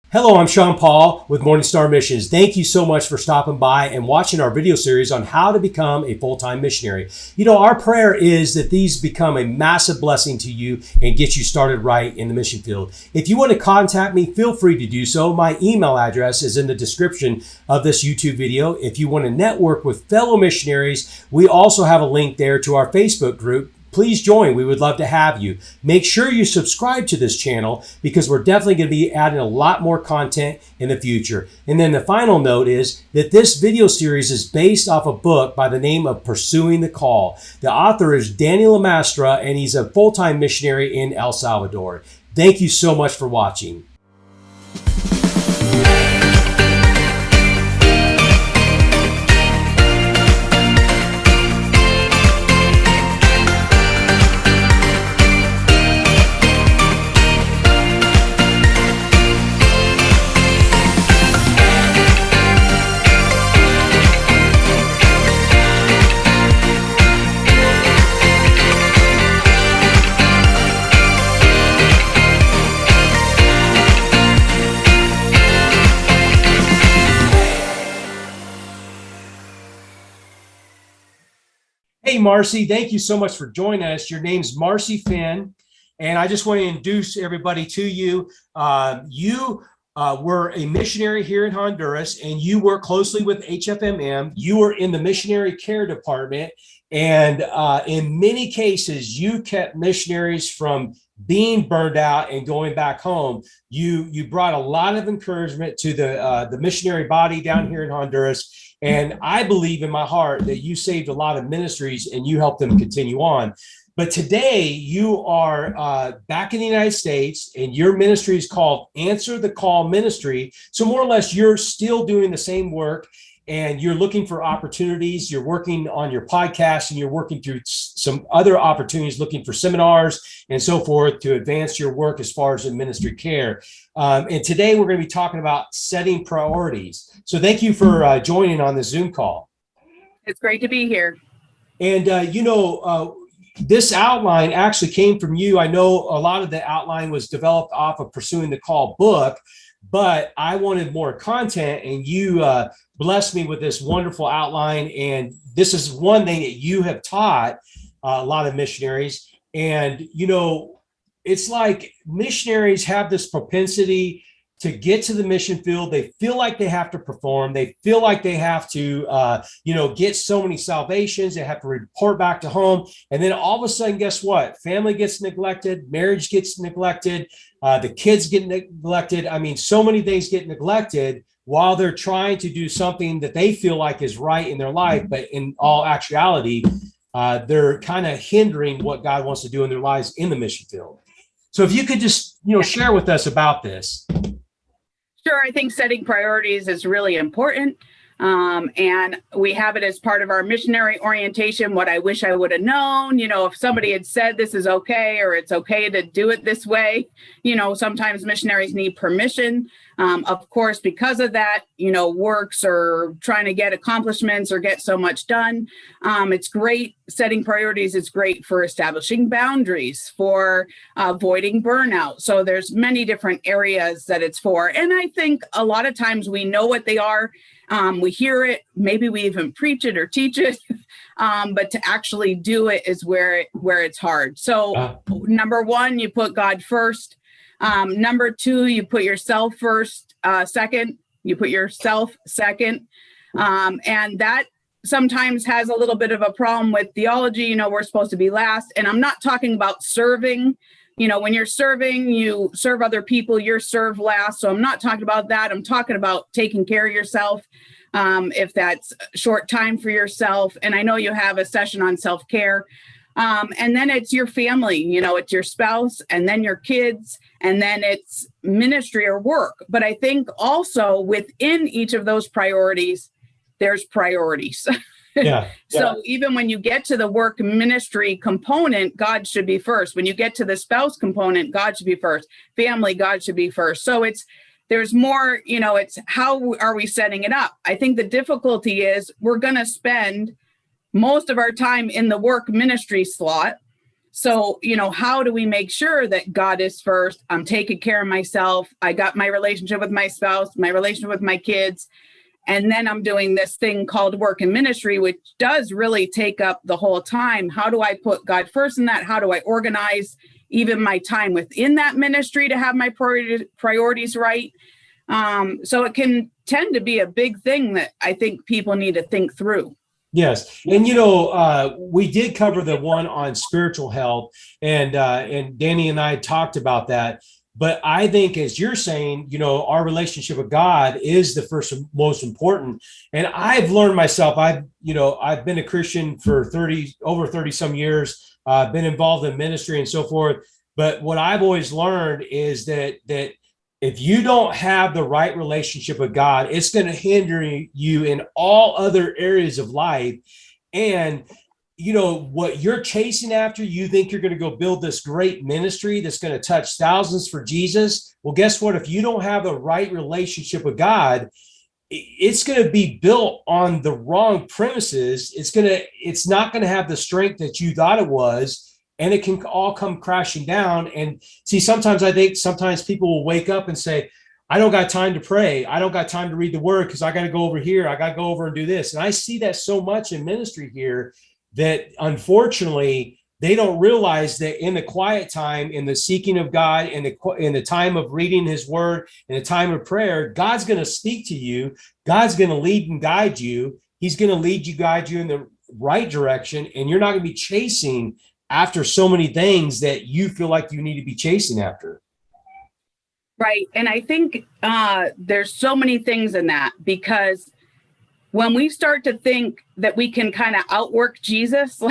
Hello, I'm Sean Paul with Morningstar Missions. Thank you so much for stopping by and watching our video series on how to become a full-time missionary. You know, our prayer is that these become a massive blessing to you and get you started right in the mission field. If you want to contact me, feel free to do so. My email address is in the description of this YouTube video. If you want to network with fellow missionaries, we also have a link there to our Facebook group. Please join. We would love to have you. Make sure you subscribe to this channel because we're definitely going to be adding a lot more content in the future. And then the final note is that this video series is based off a book by the name of Pursuing the Call. The author is Daniel Lamastra, and he's a full-time missionary in El Salvador. Thank you so much for watching. Hey, Marcy, thank you so much for joining us. Your name's Marcy Finn, and I just want to introduce everybody to you. You were a missionary here in Honduras, and you work closely with HFMM. You were in the missionary care department, and in many cases, you kept missionaries from being burned out and going back home. You brought a lot of encouragement to the missionary body down here in Honduras. And I believe in my heart that you saved a lot of ministries and you helped them continue on. But today you are back in the United States, and your ministry is called Answer the Call Ministry. So more or less, you're still doing the same work, and you're looking for opportunities. You're working on your podcast, and you're working through some other opportunities, looking for seminars and so forth to advance your work as far as in ministry care. And today we're going to be talking about setting priorities. So thank you for joining on the Zoom call. It's great to be here. And, this outline actually came from you. I know a lot of the outline was developed off of Pursuing the Call book, but I wanted more content, and you blessed me with this wonderful outline. And this is one thing that you have taught a lot of missionaries. And, you know, it's like missionaries have this propensity to get to the mission field. They feel like they have to perform. They feel like they have to, get so many salvations. They have to report back to home. And then all of a sudden, guess what? Family gets neglected. Marriage gets neglected. The kids get neglected. I mean, so many things get neglected while they're trying to do something that they feel like is right in their life. But in all actuality, they're kind of hindering what God wants to do in their lives in the mission field. So if you could just, share with us about this. Sure. I think setting priorities is really important. And we have it as part of our missionary orientation. What I wish I would have known, if somebody had said this is okay, or it's okay to do it this way, sometimes missionaries need permission. Of course, because of that, works or trying to get accomplishments or get so much done. It's great. Setting priorities is great for establishing boundaries, for avoiding burnout. So there's many different areas that it's for. And I think a lot of times we know what they are. We hear it, maybe we even preach it or teach it, but to actually do it is where it's hard. So number one, you put God first. Number two, you put yourself first. Second, you put yourself second. And that sometimes has a little bit of a problem with theology. We're supposed to be last. And I'm not talking about serving. When you're serving, you serve other people, you're served last. So I'm not talking about that. I'm talking about taking care of yourself. If that's short time for yourself. And I know you have a session on self-care. And then it's your family, it's your spouse, and then your kids, and then it's ministry or work. But I think also within each of those priorities, there's priorities. Yeah. So even when you get to the work ministry component, God should be first. When you get to the spouse component, God should be first. Family, God should be first. So there's more, it's how are we setting it up? I think the difficulty is we're going to spend most of our time in the work ministry slot. So, how do we make sure that God is first? I'm taking care of myself. I got my relationship with my spouse, my relationship with my kids. And then I'm doing this thing called work and ministry, which does really take up the whole time. How do I put God first in that? How do I organize even my time within that ministry to have my priorities right? So it can tend to be a big thing that I think people need to think through. Yes. And, we did cover the one on spiritual health, and Danny and I talked about that. But I think, as you're saying, our relationship with God is the first and most important. And I've learned myself, I've been a Christian for over 30 some years, been involved in ministry and so forth. But what I've always learned is that if you don't have the right relationship with God, it's going to hinder you in all other areas of life. And, what you're chasing after, you think you're going to go build this great ministry that's going to touch thousands for Jesus. Well, guess what? If you don't have the right relationship with God, it's going to be built on the wrong premises. It's not going to have the strength that you thought it was. And it can all come crashing down. And see, I think sometimes people will wake up and say, I don't got time to pray. I don't got time to read the word because I got to go over here. I got to go over and do this. And I see that so much in ministry here that unfortunately they don't realize that in the quiet time, in the seeking of God, in the time of reading his word, in the time of prayer, God's going to speak to you. God's going to lead and guide you. He's going to guide you in the right direction. And you're not going to be chasing after so many things that you feel like you need to be chasing after. Right. And I think there's so many things in that, because when we start to think that we can kind of outwork Jesus,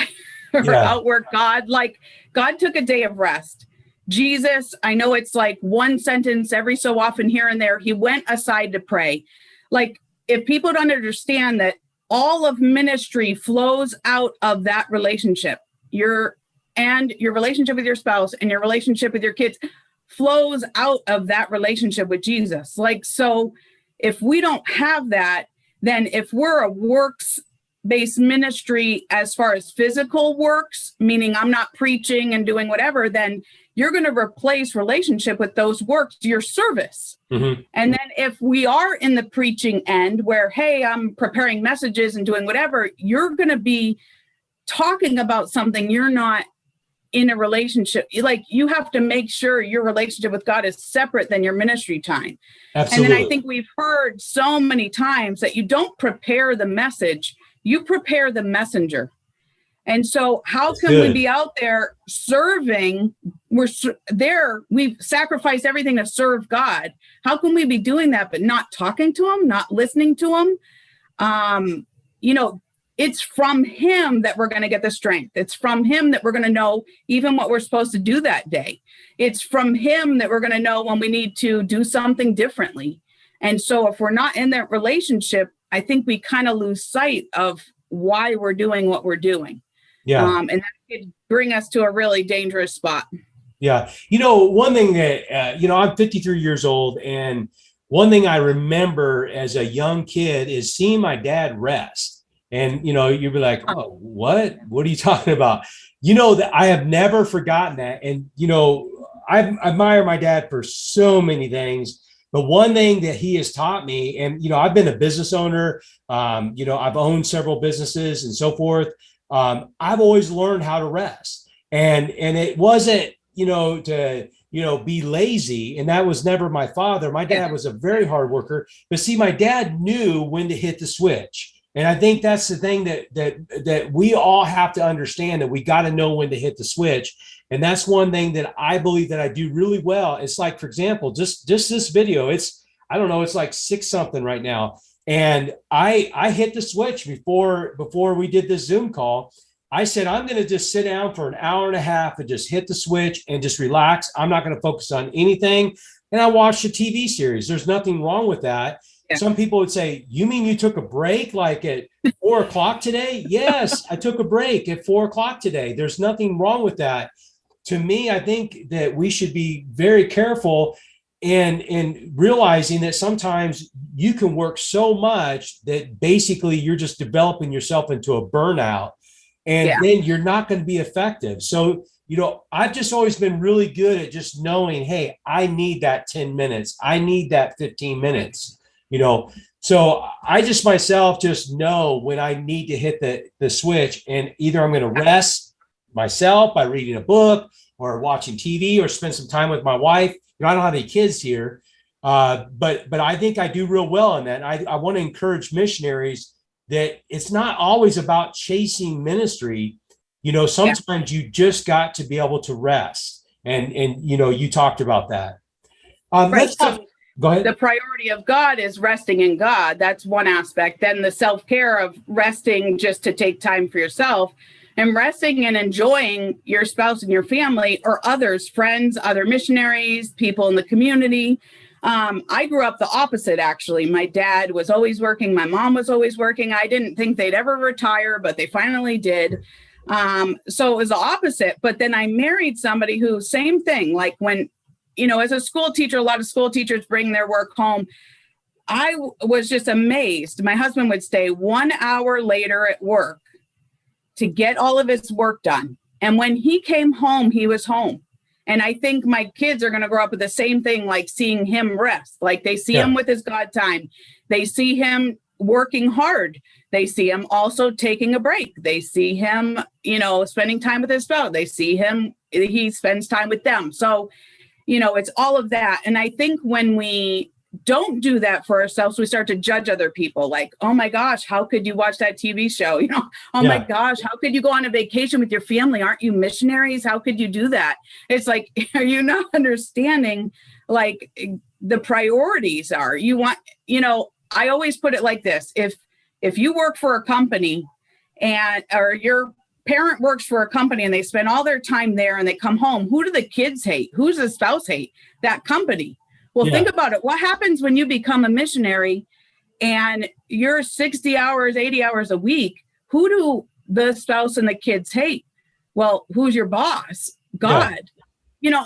or outwork God, like God took a day of rest. Jesus, I know it's like one sentence every so often here and there, he went aside to pray. Like, if people don't understand that all of ministry flows out of that relationship, your relationship with your spouse and your relationship with your kids flows out of that relationship with Jesus. Like, so if we don't have that, then if we're a works-based ministry as far as physical works, meaning I'm not preaching and doing whatever, then you're going to replace relationship with those works, your service. Mm-hmm. And then if we are in the preaching end where, hey, I'm preparing messages and doing whatever, you're going to be talking about something you're not in a relationship. Like, you have to make sure your relationship with God is separate than your ministry time. Absolutely. And then I think we've heard so many times that you don't prepare the message, you prepare the messenger. And so how can we be out there serving? We've sacrificed everything to serve God. How can we be doing that, but not talking to him, not listening to him? It's from him that we're going to get the strength. It's from him that we're going to know even what we're supposed to do that day. It's from him that we're going to know when we need to do something differently. And so if we're not in that relationship, I think we kind of lose sight of why we're doing what we're doing. Yeah. And that could bring us to a really dangerous spot. Yeah. One thing that, I'm 53 years old, and one thing I remember as a young kid is seeing my dad rest. And, you'd be like, oh, what are you talking about? That I have never forgotten that. And, I admire my dad for so many things. But one thing that he has taught me, and, I've been a business owner, I've owned several businesses and so forth. I've always learned how to rest. And it wasn't, to, be lazy. And that was never my father. My dad was a very hard worker. But see, my dad knew when to hit the switch. And I think that's the thing that we all have to understand, that we got to know when to hit the switch. And that's one thing that I believe that I do really well. It's like, for example, just this video, it's like 6 something right now. And I hit the switch before we did this Zoom call. I said, I'm going to just sit down for an hour and a half and just hit the switch and just relax. I'm not going to focus on anything. And I watched a TV series. There's nothing wrong with that. Yeah. Some people would say, you mean you took a break like at 4 o'clock today? Yes, I took a break at 4 o'clock today. There's nothing wrong with that. To me, I think that we should be very careful and realizing that sometimes you can work so much that basically you're just developing yourself into a burnout, and then you're not going to be effective. So I've just always been really good at just knowing, hey, I need that 10 minutes. I need that 15 minutes, you know. So I just myself just know when I need to hit the switch, and either I'm going to rest myself by reading a book or watching TV or spend some time with my wife. I don't have any kids here, but I think I do real well in that. And I want to encourage missionaries that it's not always about chasing ministry. Sometimes you just got to be able to rest. And you talked about that. Right. Go ahead. The priority of God is resting in God. That's one aspect. Then the self-care of resting just to take time for yourself, and resting and enjoying your spouse and your family or others, friends, other missionaries, people in the community. I grew up the opposite, actually. My dad was always working. My mom was always working. I didn't think they'd ever retire, but they finally did. So it was the opposite. But then I married somebody who, same thing, like when, as a school teacher, a lot of school teachers bring their work home. I was just amazed. My husband would stay 1 hour later at work to get all of his work done. And when he came home, he was home. And I think my kids are going to grow up with the same thing, like seeing him rest, like they see him with his God time. They see him working hard. They see him also taking a break. They see him, spending time with his spouse. They see him, he spends time with them. So, it's all of that. And I think when we don't do that for ourselves, we start to judge other people like, oh my gosh, how could you watch that TV show? My gosh, how could you go on a vacation with your family? Aren't you missionaries? How could you do that? It's like, are you not understanding like the priorities are? I always put it like this. If you work for a company or your parent works for a company and they spend all their time there and they come home, who do the kids hate? Who's the spouse hate? That company. Well, think about it. What happens when you become a missionary and you're 60 hours, 80 hours a week? Who do the spouse and the kids hate? Well, who's your boss? God.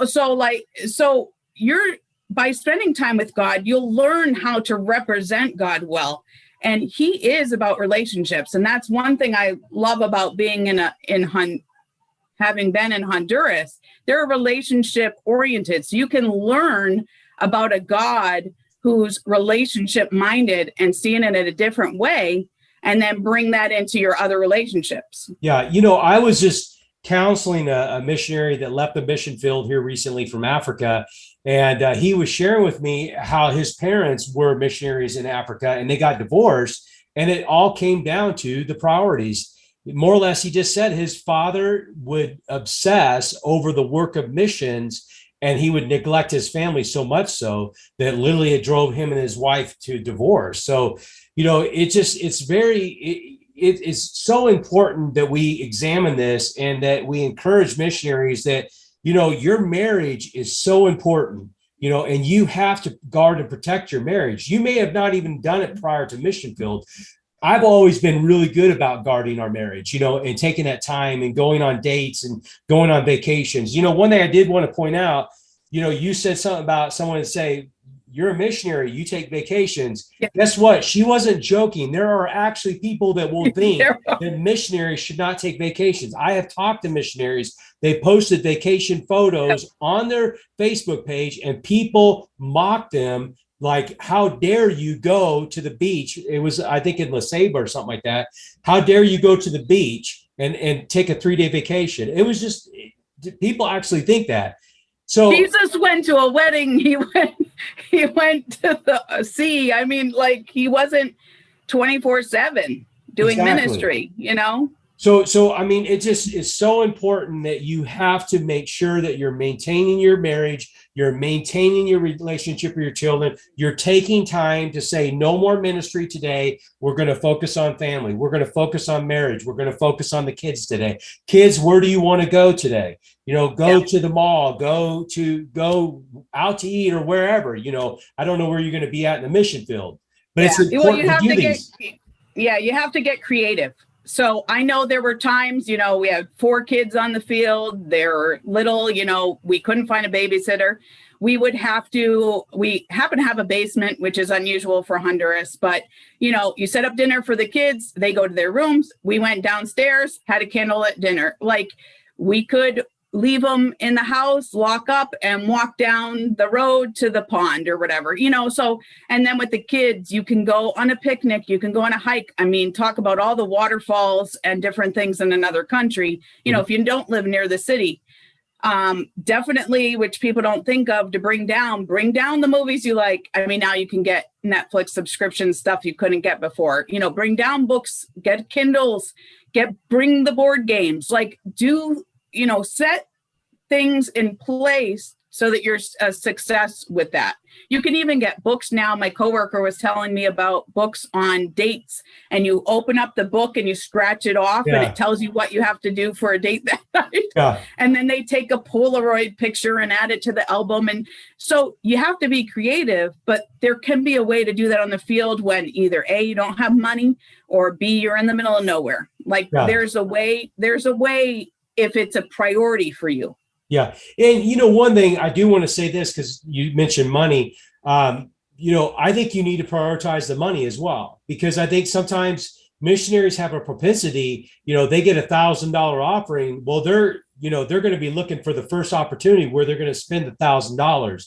So you're, by spending time with God, you'll learn how to represent God well. And he is about relationships. And that's one thing I love about being having been in Honduras. They're relationship oriented. So you can learn about a God who's relationship minded and seeing it in a different way, and then bring that into your other relationships. Yeah. I was just counseling a missionary that left the mission field here recently from Africa. And he was sharing with me how his parents were missionaries in Africa and they got divorced. And it all came down to the priorities. More or less, he just said his father would obsess over the work of missions, and he would neglect his family so much so that literally it drove him and his wife to divorce. So, it's so important that we examine this and that we encourage missionaries that, your marriage is so important, and you have to guard and protect your marriage. You may have not even done it prior to mission field. I've always been really good about guarding our marriage, and taking that time and going on dates and going on vacations. One thing I did want to point out, you said something about someone to say, you're a missionary, you take vacations. Yeah. Guess what? She wasn't joking. There are actually people that will think that missionaries should not take vacations. I have talked to missionaries. They posted vacation photos on their Facebook page and people mocked them. Like, how dare you go to the beach? It was, I think, in La Ceiba or something like that. How dare you go to the beach and take a 3-day vacation? It was just, people actually think that. So Jesus went to a wedding. He went to the sea. I mean, like, he wasn't 24/7 doing ministry, So, I mean, it just is so important that you have to make sure that you're maintaining your marriage, you're maintaining your relationship with your children, you're taking time to say, no more ministry today. We're going to focus on family. We're going to focus on marriage. We're going to focus on the kids today. Kids, where do you want to go today? Go to the mall, go out to eat or wherever. I don't know where you're going to be at in the mission field, but it's important to do these. You have to get creative. So I know there were times, we had 4 kids on the field. They're little, we couldn't find a babysitter. We happen to have a basement, which is unusual for Honduras, but you set up dinner for the kids, they go to their rooms. We went downstairs, had a candlelit dinner. Like, we could leave them in the house, lock up, and walk down the road to the pond or whatever, so, and then with the kids, you can go on a picnic, you can go on a hike. I mean, talk about all the waterfalls and different things in another country, if you don't live near the city. Definitely, which people don't think of, to bring down the movies you like. I mean, now you can get Netflix subscription stuff you couldn't get before, bring down books, get Kindles, bring the board games, like set things in place so that you're a success with that. You can even get books now. My coworker was telling me about books on dates, and you open up the book and you scratch it off, and it tells you what you have to do for a date that night. Yeah. And then they take a Polaroid picture and add it to the album. And so you have to be creative, but there can be a way to do that on the field when either A, you don't have money, or B, you're in the middle of nowhere. Like there's a way if it's a priority for you. Yeah. And, one thing I do want to say this, because you mentioned money, I think you need to prioritize the money as well, because I think sometimes missionaries have a propensity, they get $1,000 offering. Well, they're going to be looking for the first opportunity where they're going to spend $1,000.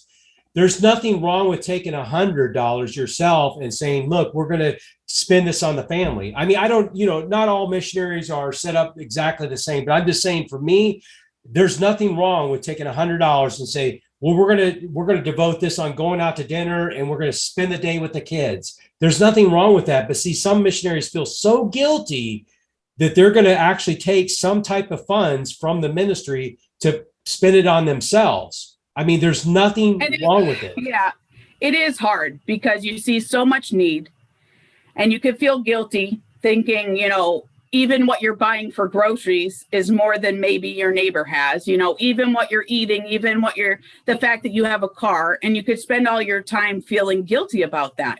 There's nothing wrong with taking $100 yourself and saying, look, we're going to spend this on the family. I mean, I don't, not all missionaries are set up exactly the same, but I'm just saying, for me, there's nothing wrong with taking $100 and say, well, we're going to devote this on going out to dinner, and we're going to spend the day with the kids. There's nothing wrong with that. But see, some missionaries feel so guilty that they're going to actually take some type of funds from the ministry to spend it on themselves. I mean, there's nothing wrong with it. Yeah, it is hard because you see so much need, and you can feel guilty thinking, even what you're buying for groceries is more than maybe your neighbor has, even what you're eating, even the fact that you have a car, and you could spend all your time feeling guilty about that.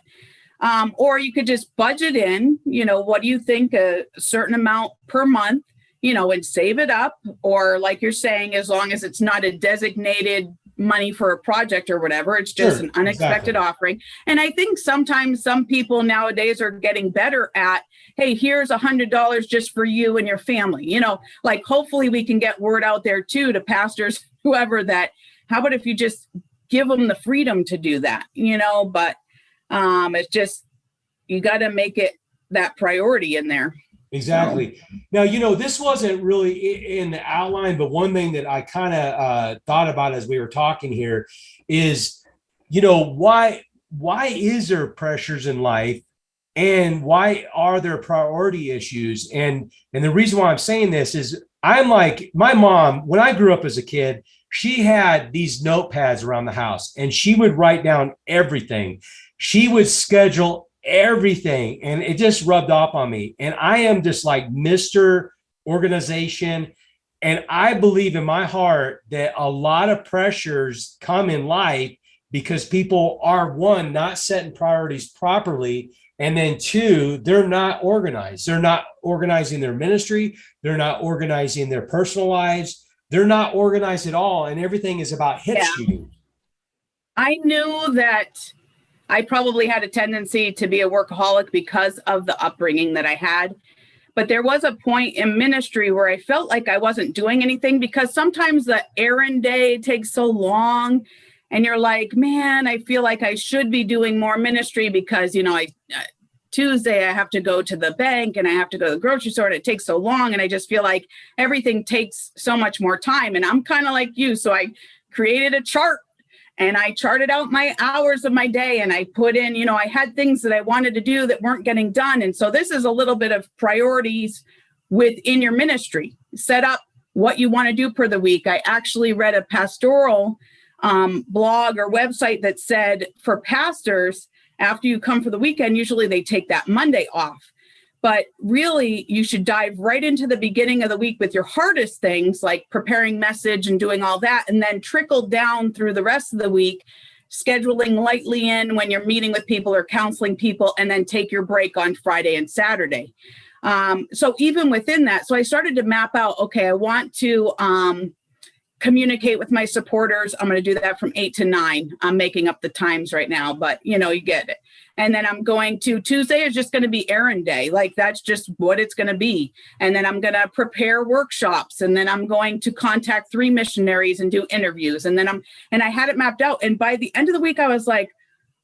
Or you could just budget in, what do you think, a certain amount per month, and save it up. Or like you're saying, as long as it's not a designated money for a project or whatever, it's just an unexpected offering. And I think sometimes some people nowadays are getting better at, hey, here's $100 just for you and your family, like hopefully we can get word out there too, to pastors, whoever, that how about if you just give them the freedom to do that, but it's just, you got to make it that priority in there. Exactly. Now, this wasn't really in the outline, but one thing that I kind of thought about as we were talking here is, why is there pressures in life, and why are there priority issues? And the reason why I'm saying this is, I'm like, my mom, when I grew up as a kid, she had these notepads around the house, and she would write down everything. She would schedule everything, and it just rubbed off on me. And I am just like Mr. Organization. And I believe in my heart that a lot of pressures come in life because people are, one, not setting priorities properly, and then two, they're not organized. They're not organizing their ministry. They're not organizing their personal lives. They're not organized at all. And everything is about hit shooting. I knew that I probably had a tendency to be a workaholic because of the upbringing that I had. But there was a point in ministry where I felt like I wasn't doing anything, because sometimes the errand day takes so long, and you're like, man, I feel like I should be doing more ministry because, Tuesday I have to go to the bank, and I have to go to the grocery store, and it takes so long. And I just feel like everything takes so much more time. And I'm kind of like you. So I created a chart, and I charted out my hours of my day, and I put in, I had things that I wanted to do that weren't getting done. And so this is a little bit of priorities within your ministry. Set up what you want to do per the week. I actually read a pastoral blog or website that said, for pastors, after you come for the weekend, usually they take that Monday off. But really, you should dive right into the beginning of the week with your hardest things, like preparing message and doing all that, and then trickle down through the rest of the week, scheduling lightly in when you're meeting with people or counseling people, and then take your break on Friday and Saturday. So even within that, so I started to map out, okay, I want to communicate with my supporters. I'm going to do that from 8 to 9. I'm making up the times right now, but you get it. And then I'm going to Tuesday is just going to be errand day. Like that's just what it's going to be. And then I'm going to prepare workshops, and then I'm going to contact 3 missionaries and do interviews. And I had it mapped out. And by the end of the week, I was like,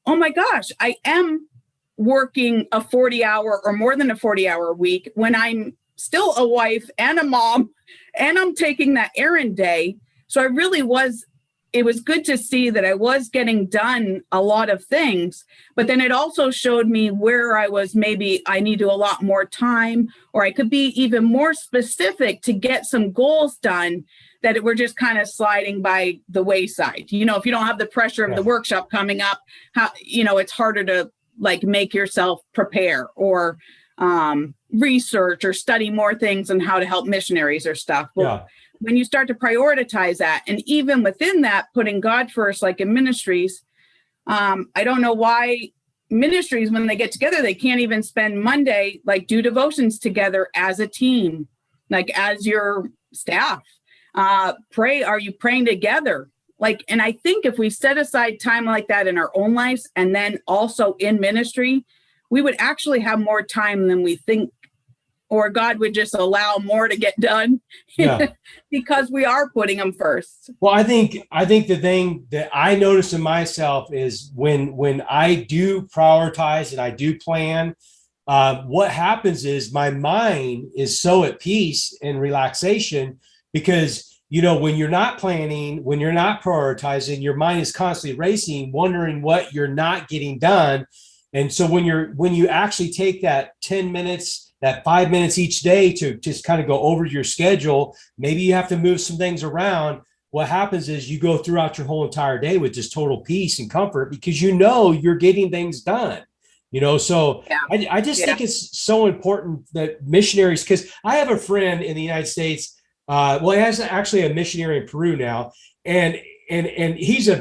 oh my gosh, I am working a 40-hour or more than a 40-hour week when I'm still a wife and a mom, and I'm taking that errand day. So it was good to see that I was getting done a lot of things, but then it also showed me where maybe I need to allot more time, or I could be even more specific to get some goals done that were just kind of sliding by the wayside. If you don't have the pressure of the workshop coming up, it's harder to like make yourself prepare or research or study more things on how to help missionaries or stuff. Well, when you start to prioritize that, and even within that, putting God first, like in ministries, I don't know why ministries, when they get together, they can't even spend Monday, like do devotions together as a team, like as your staff. Pray. Are you praying together? And I think if we set aside time like that in our own lives, and then also in ministry, we would actually have more time than we think, or God would just allow more to get done because we are putting them first. Well, I think the thing that I notice in myself is when I do prioritize and I do plan, what happens is my mind is so at peace and relaxation, because when you're not planning, when you're not prioritizing, your mind is constantly racing, wondering what you're not getting done. And so when you actually take that 10 minutes, that 5 minutes each day to just kind of go over your schedule, maybe you have to move some things around. What happens is you go throughout your whole entire day with just total peace and comfort, because you're getting things done. So I just think it's so important that missionaries, because I have a friend in the United States, he has actually a missionary in Peru now, and he was a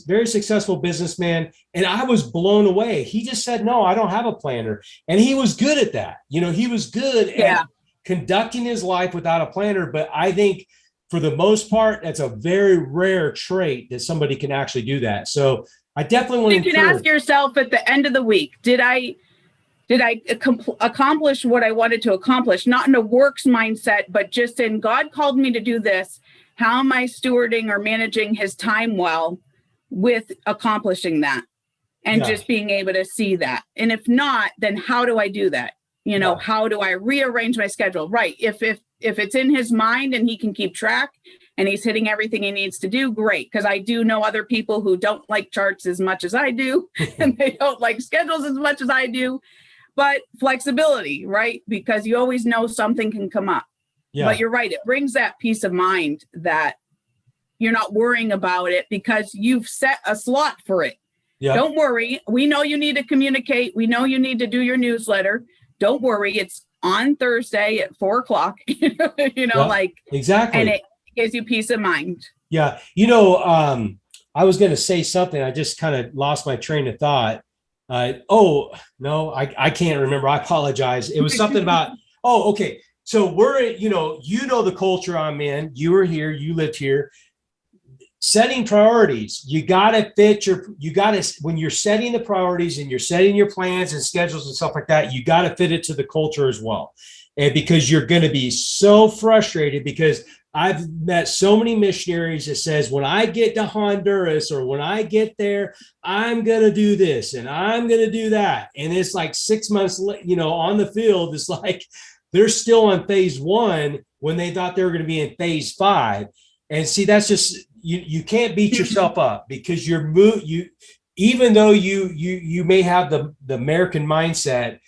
very successful businessman, and I was blown away. He just said, no, I don't have a planner. And he was good at that. He was good at conducting his life without a planner. But I think for the most part, that's a very rare trait that somebody can actually do that. So I definitely want to ask yourself at the end of the week, did I accomplish what I wanted to accomplish? Not in a works mindset, but just in God called me to do this. How am I stewarding or managing his time well with accomplishing that, and just being able to see that? And if not, then how do I do that? How do I rearrange my schedule? Right. If it's in his mind and he can keep track and he's hitting everything he needs to do, great. Because I do know other people who don't like charts as much as I do, and they don't like schedules as much as I do. But flexibility, right? Because you always know something can come up. Yeah. But you're right. It brings that peace of mind that you're not worrying about it because you've set a slot for it. Yeah. Don't worry. We know you need to communicate. We know you need to do your newsletter. Don't worry. It's on Thursday at 4:00. Exactly. And it gives you peace of mind. Yeah. I was going to say something. I just kind of lost my train of thought. I can't remember. I apologize. It was something about, okay. So we're, the culture I'm in. You were here, you lived here. Setting priorities. When you're setting the priorities and you're setting your plans and schedules and stuff like that, you got to fit it to the culture as well. And because you're going to be so frustrated, because I've met so many missionaries that says, when I get to Honduras or when I get there, I'm going to do this and I'm going to do that. And it's like 6 months, on the field, it's like, they're still on phase 1 when they thought they were going to be in phase 5. And see, that's just, you can't beat yourself up, because even though you may have the American mindset,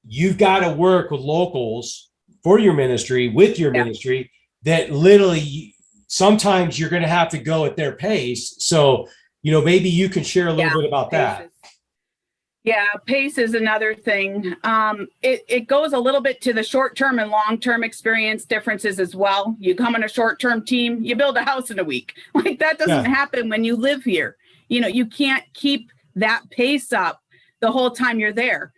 you've got to work with locals for your ministry, with your ministry, that literally sometimes you're going to have to go at their pace. So, maybe you can share a little bit about that. Yeah, pace is another thing. It goes a little bit to the short-term and long-term experience differences as well. You come on a short-term team, you build a house in a week. Like that doesn't happen when you live here. You can't keep that pace up the whole time you're there.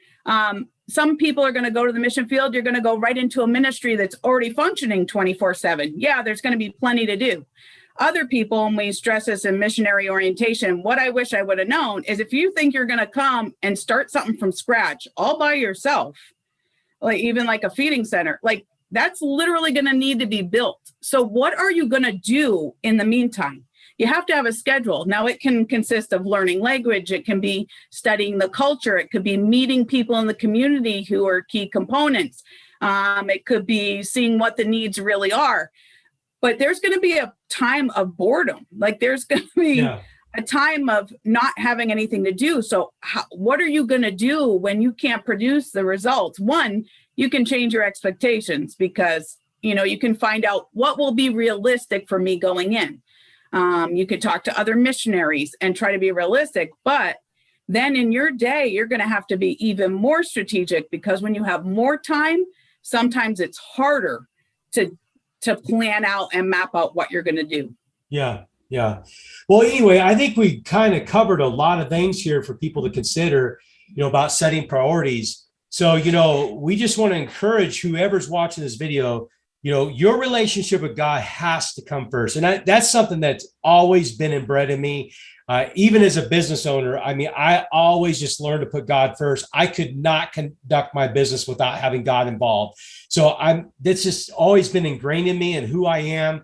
some people are going to go to the mission field. You're going to go right into a ministry that's already functioning 24/7. Yeah, there's going to be plenty to do. Other people, and we stress this in missionary orientation, what I wish I would have known is if you think you're going to come and start something from scratch all by yourself, like even like a feeding center, like that's literally going to need to be built. So what are you going to do in the meantime? You have to have a schedule. Now it can consist of learning language. It can be studying the culture. It could be meeting people in the community who are key components. It could be seeing what the needs really are. But there's going to be a time of boredom. Like there's going to be a time of not having anything to do. So what are you going to do when you can't produce the results? One, you can change your expectations because, you can find out what will be realistic for me going in. You could talk to other missionaries and try to be realistic, but then in your day, you're going to have to be even more strategic because when you have more time, sometimes it's harder to plan out and map out what you're going to do. Yeah. Well, anyway, I think we kind of covered a lot of things here for people to consider, about setting priorities. So, we just want to encourage whoever's watching this video, your relationship with God has to come first. And that's something that's always been inbred in me. Even as a business owner, I always just learned to put God first. I could not conduct my business without having God involved. So that's just always been ingrained in me and who I am.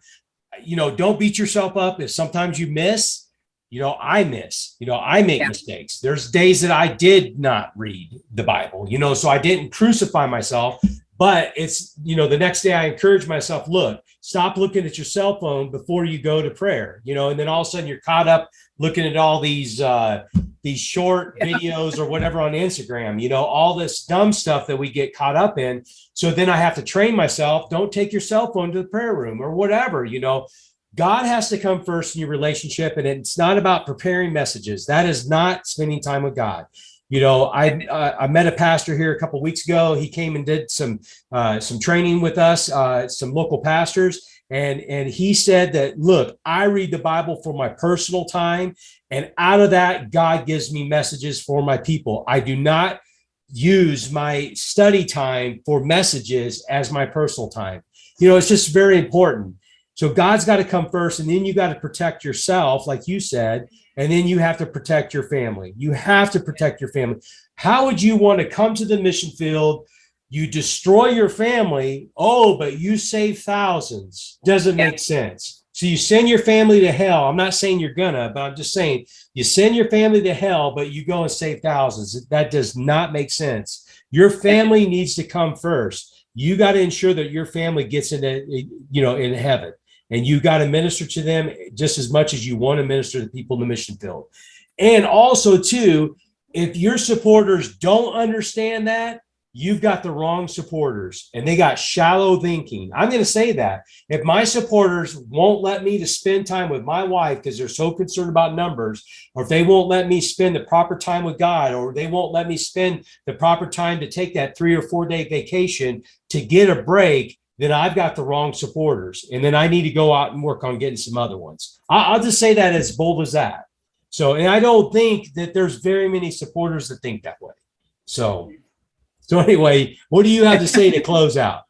Don't beat yourself up if sometimes you miss. I miss. I make mistakes. There's days that I did not read the Bible, so I didn't crucify myself. But it's, the next day I encourage myself, look, stop looking at your cell phone before you go to prayer, and then all of a sudden you're caught up looking at all these short videos or whatever on Instagram, all this dumb stuff that we get caught up in. So then I have to train myself, don't take your cell phone to the prayer room or whatever, God has to come first in your relationship. And it's not about preparing messages. That is not spending time with God. I met a pastor here a couple of weeks ago. He came and did some training with us, some local pastors. And he said that, look, I read the Bible for my personal time. And out of that, God gives me messages for my people. I do not use my study time for messages as my personal time. It's just very important. So God's got to come first, and then you got to protect yourself, like you said, and then you have to protect your family. You have to protect your family. How would you want to come to the mission field? You destroy your family. Oh, but you save thousands. Doesn't make sense. So you send your family to hell. I'm not saying you're gonna, but I'm just saying you send your family to hell, but you go and save thousands. That does not make sense. Your family needs to come first. You got to ensure that your family gets into, in heaven. And you got to minister to them just as much as you want to minister to people in the mission field. And also, too, if your supporters don't understand that, you've got the wrong supporters and they got shallow thinking. I'm going to say that. If my supporters won't let me to spend time with my wife because they're so concerned about numbers, or if they won't let me spend the proper time with God, or they won't let me spend the proper time to take that 3 or 4 day vacation to get a break, then I've got the wrong supporters. And then I need to go out and work on getting some other ones. I'll just say that as bold as that. So, and I don't think that there's very many supporters that think that way. So anyway, what do you have to say to close out?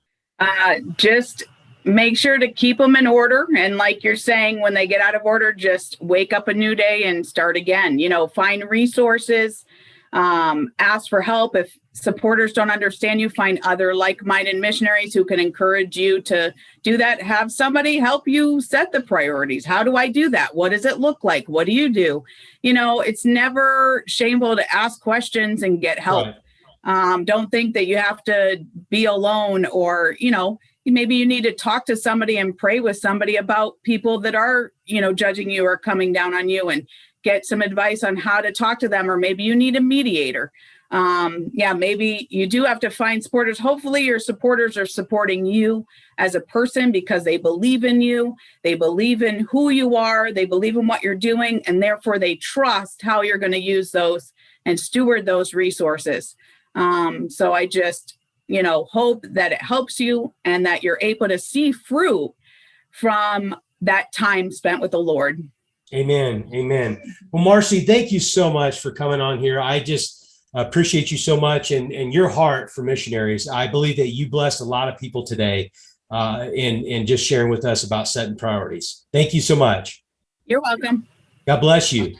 Just make sure to keep them in order. And like you're saying, when they get out of order, just wake up a new day and start again. Find resources, ask for help. If supporters don't understand you, find other like-minded missionaries who can encourage you to do that. Have somebody help you set the priorities. How do I do that? What does it look like? What do you do? It's never shameful to ask questions and get help. Right. Don't think that you have to be alone, or, maybe you need to talk to somebody and pray with somebody about people that are, judging you or coming down on you, and get some advice on how to talk to them. Or maybe you need a mediator. Maybe you do have to find supporters. Hopefully your supporters are supporting you as a person because they believe in you. They believe in who you are. They believe in what you're doing, and therefore they trust how you're going to use those and steward those resources. So I just, hope that it helps you and that you're able to see fruit from that time spent with the Lord. Amen. Well, Marcy, thank you so much for coming on here. appreciate you so much and your heart for missionaries. I believe that you blessed a lot of people today in just sharing with us about setting priorities. Thank you so much. You're welcome. God bless you.